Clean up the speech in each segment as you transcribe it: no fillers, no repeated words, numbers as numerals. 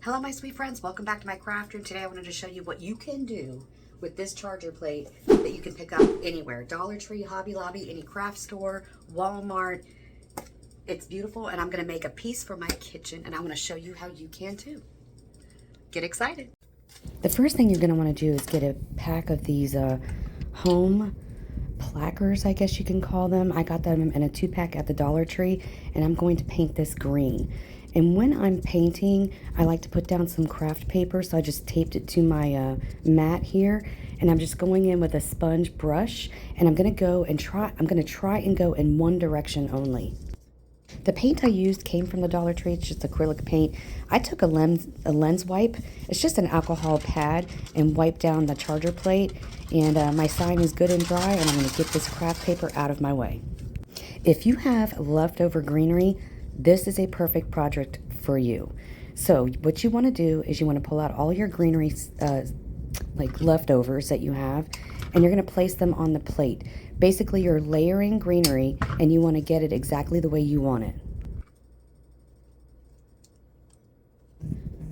Hello my sweet friends, welcome back to my craft room. Today I wanted to show you what you can do with this charger plate that you can pick up anywhere. Dollar Tree, Hobby Lobby, any craft store, Walmart. It's beautiful and I'm going to make a piece for my kitchen and I want to show you how you can too. Get excited. The first thing you're going to want to do is get a pack of these home plackers, I guess you can call them. I got them in a 2-pack at the Dollar Tree and I'm going to paint this green. And when I'm painting, I like to put down some craft paper, so I just taped it to my mat here, and I'm just going in with a sponge brush, and I'm gonna try and go in one direction only. The paint I used came from the Dollar Tree. It's just acrylic paint. I took a lens wipe. It's just an alcohol pad, and wiped down the charger plate, and my sign is good and dry, and I'm gonna get this craft paper out of my way. If you have leftover greenery, this is a perfect project for you. So what you want to do is you want to pull out all your greenery like leftovers that you have, and you're going to place them on the plate. Basically, you're layering greenery and you want to get it exactly the way you want it.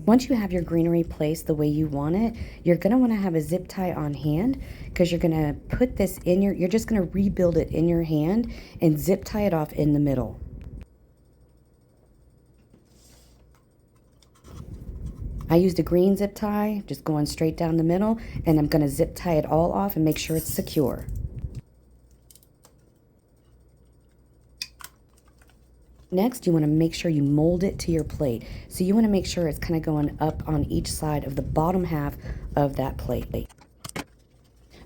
Once you have your greenery placed the way you want it, you're going to want to have a zip tie on hand, because you're going to put this in you're just going to rebuild it in your hand and zip tie it off in the middle. I used a green zip tie, just going straight down the middle, and I'm going to zip tie it all off and make sure it's secure. Next, you want to make sure you mold it to your plate. So you want to make sure it's kind of going up on each side of the bottom half of that plate.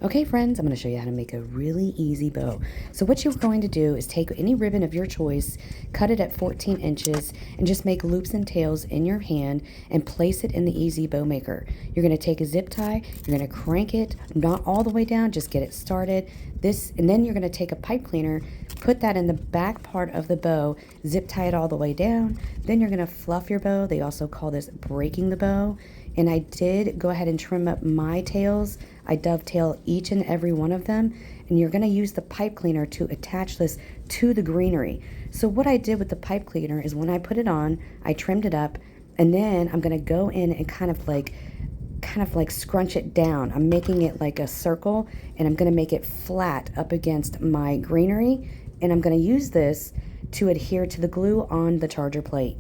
Okay friends, I'm going to show you how to make a really easy bow. So what you're going to do is take any ribbon of your choice, cut it at 14 inches, and just make loops and tails in your hand and place it in the easy bow maker. You're going to take a zip tie, you're going to crank it, not all the way down, just get it started. And then you're going to take a pipe cleaner, put that in the back part of the bow, zip tie it all the way down. Then you're going to fluff your bow. They also call this breaking the bow. And I did go ahead and trim up my tails. I dovetail each and every one of them, and you're going to use the pipe cleaner to attach this to the greenery. So what I did with the pipe cleaner is when I put it on, I trimmed it up, and then I'm going to go in and kind of like scrunch it down. I'm making it like a circle, and I'm going to make it flat up against my greenery, and I'm going to use this to adhere to the glue on the charger plate.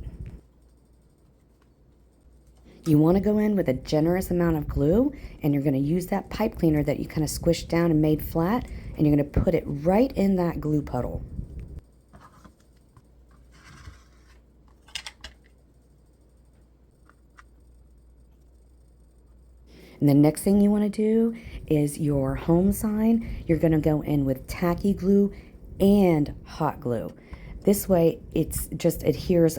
You want to go in with a generous amount of glue, and you're going to use that pipe cleaner that you kind of squished down and made flat, and you're going to put it right in that glue puddle. And the next thing you want to do is your home sign. You're going to go in with tacky glue and hot glue. This way it's just adheres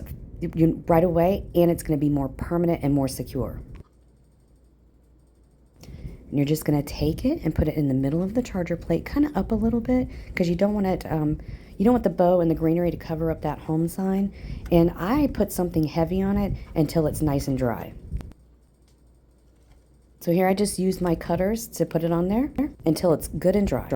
right away, and it's going to be more permanent and more secure. And you're just going to take it and put it in the middle of the charger plate, kind of up a little bit, because you don't want it you don't want the bow and the greenery to cover up that home sign. And I put something heavy on it until it's nice and dry. So here I just used my cutters to put it on there until it's good and dry.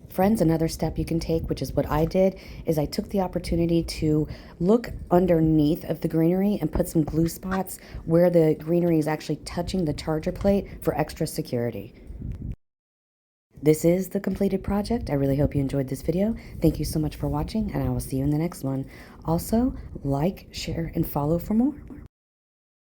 Friends, another step you can take, which is what I did, is I took the opportunity to look underneath of the greenery and put some glue spots where the greenery is actually touching the charger plate for extra security. This is the completed project. I really hope you enjoyed this video. Thank you so much for watching, and I will see you in the next one. Also, like, share, and follow for more.